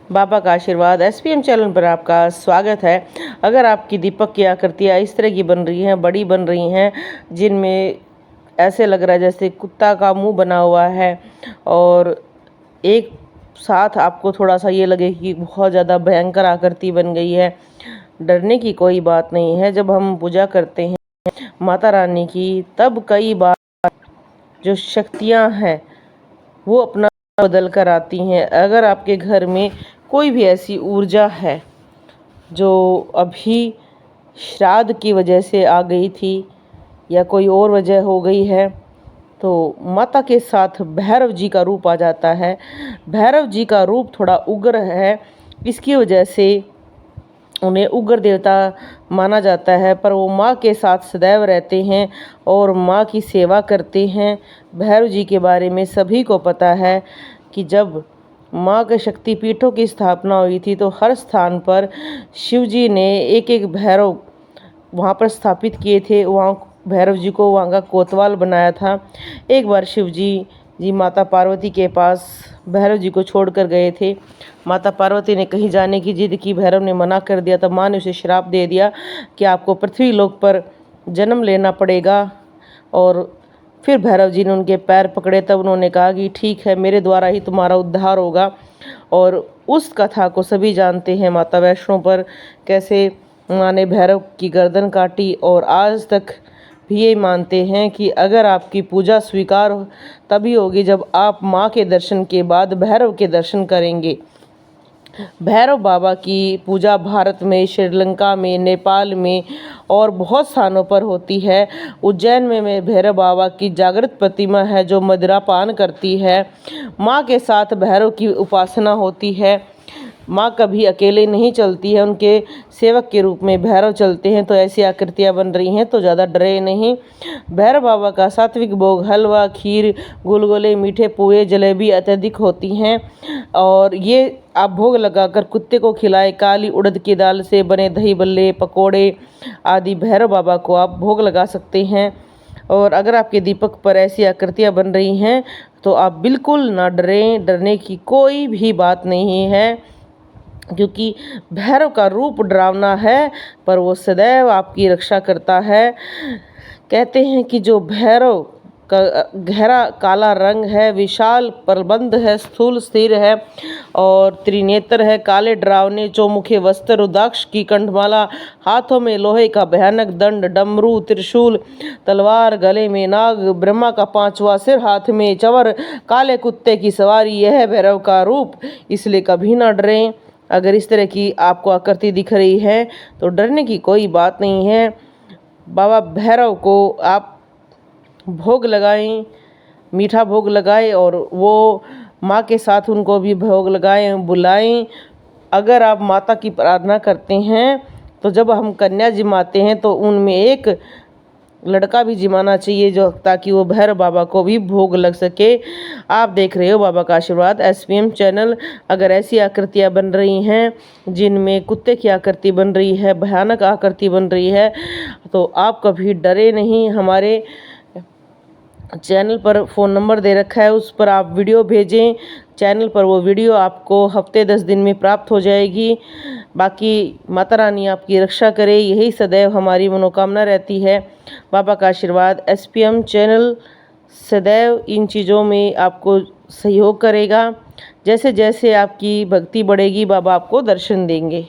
बाबा का आशीर्वाद SPM channel पर आपका स्वागत है। अगर आपकी दीपक की आकृतियाँ इस तरह की बन रही हैं, बड़ी बन रही हैं, जिनमें ऐसे लग रहा है जैसे कुत्ता का मुंह बना हुआ है और एक साथ आपको थोड़ा सा ये लगे कि बहुत ज़्यादा भयंकर आकृति बन गई है, डरने की कोई बात नहीं है। जब हम पूजा करते हैं माता रानी की, तब कई बार जो शक्तियाँ हैं वो अपना बदल कर आती हैं। अगर आपके घर में कोई भी ऐसी ऊर्जा है जो अभी श्राद्ध की वजह से आ गई थी या कोई और वजह हो गई है, तो माता के साथ भैरव जी का रूप आ जाता है। भैरव जी का रूप थोड़ा उग्र है, इसकी वजह से उन्हें उग्र देवता माना जाता है, पर वो माँ के साथ सदैव रहते हैं और माँ की सेवा करते हैं। भैरव जी के बारे में सभी को पता है कि जब माँ के शक्तिपीठों की स्थापना हुई थी तो हर स्थान पर शिव जी ने एक एक भैरव वहाँ पर स्थापित किए थे। वहाँ भैरव जी को वहाँ का कोतवाल बनाया था। एक बार शिव जी माता पार्वती के पास भैरव जी को छोड़ कर गए थे। माता पार्वती ने कहीं जाने की जिद की, भैरव ने मना कर दिया। तब माँ ने उसे श्राप दे दिया कि आपको पृथ्वी लोक पर जन्म लेना पड़ेगा। और फिर भैरव जी ने उनके पैर पकड़े, तब उन्होंने कहा कि ठीक है, मेरे द्वारा ही तुम्हारा उद्धार होगा। और उस कथा को सभी जानते हैं, माता वैष्णो पर कैसे माँ ने भैरव की गर्दन काटी। और आज तक भी ये मानते हैं कि अगर आपकी पूजा स्वीकार तभी होगी जब आप माँ के दर्शन के बाद भैरव के दर्शन करेंगे। भैरव बाबा की पूजा भारत में, श्रीलंका में, नेपाल में और बहुत स्थानों पर होती है। उज्जैन में भैरव बाबा की जागृत प्रतिमा है जो मदिरा पान करती है। माँ के साथ भैरव की उपासना होती है। माँ कभी अकेले नहीं चलती है, उनके सेवक के रूप में भैरव चलते हैं। तो ऐसी आकृतियाँ बन रही हैं तो ज़्यादा डरे नहीं। भैरव बाबा का सात्विक भोग हलवा, खीर, गुलगुले, मीठे पुए, जलेबी अत्यधिक होती हैं और ये आप भोग लगाकर कुत्ते को खिलाए। काली उड़द की दाल से बने दही बल्ले, पकोड़े आदि भैरव बाबा को आप भोग लगा सकते हैं। और अगर आपके दीपक पर ऐसी आकृतियाँ बन रही हैं तो आप बिल्कुल ना डरें, डरने की कोई भी बात नहीं है, क्योंकि भैरव का रूप डरावना है पर वो सदैव आपकी रक्षा करता है। कहते हैं कि जो भैरव का गहरा काला रंग है, विशाल प्रबंध है, स्थूल स्थिर है और त्रिनेत्र है, काले डरावने चौमुखे वस्त्र, रुद्राक्ष की कंठमाला, हाथों में लोहे का भयानक दंड, डमरू, त्रिशूल, तलवार, गले में नाग, ब्रह्मा का 5वां सिर, हाथ में चवर, काले कुत्ते की सवारी, यह है भैरव का रूप। इसलिए कभी ना डरें। अगर इस तरह की आपको आकृति दिख रही है तो डरने की कोई बात नहीं है। बाबा भैरव को आप भोग लगाएं, मीठा भोग लगाएं और वो माँ के साथ उनको भी भोग लगाएं, बुलाएं। अगर आप माता की प्रार्थना करते हैं तो जब हम कन्या जिमाते हैं तो उनमें एक लड़का भी जिमाना चाहिए, जो ताकि वो भैरव बाबा को भी भोग लग सके। आप देख रहे हो बाबा का आशीर्वाद एसपीएम चैनल। अगर ऐसी आकृतियाँ बन रही हैं जिनमें कुत्ते की आकृति बन रही है, भयानक आकृति बन रही है, तो आप कभी डरे नहीं। हमारे चैनल पर फ़ोन नंबर दे रखा है, उस पर आप वीडियो भेजें। चैनल पर वो वीडियो आपको हफ्ते 10 दिन में प्राप्त हो जाएगी। बाकी माता रानी आपकी रक्षा करे, यही सदैव हमारी मनोकामना रहती है। बाबा का आशीर्वाद एसपीएम चैनल सदैव इन चीज़ों में आपको सहयोग करेगा। जैसे जैसे आपकी भक्ति बढ़ेगी बाबा आपको दर्शन देंगे।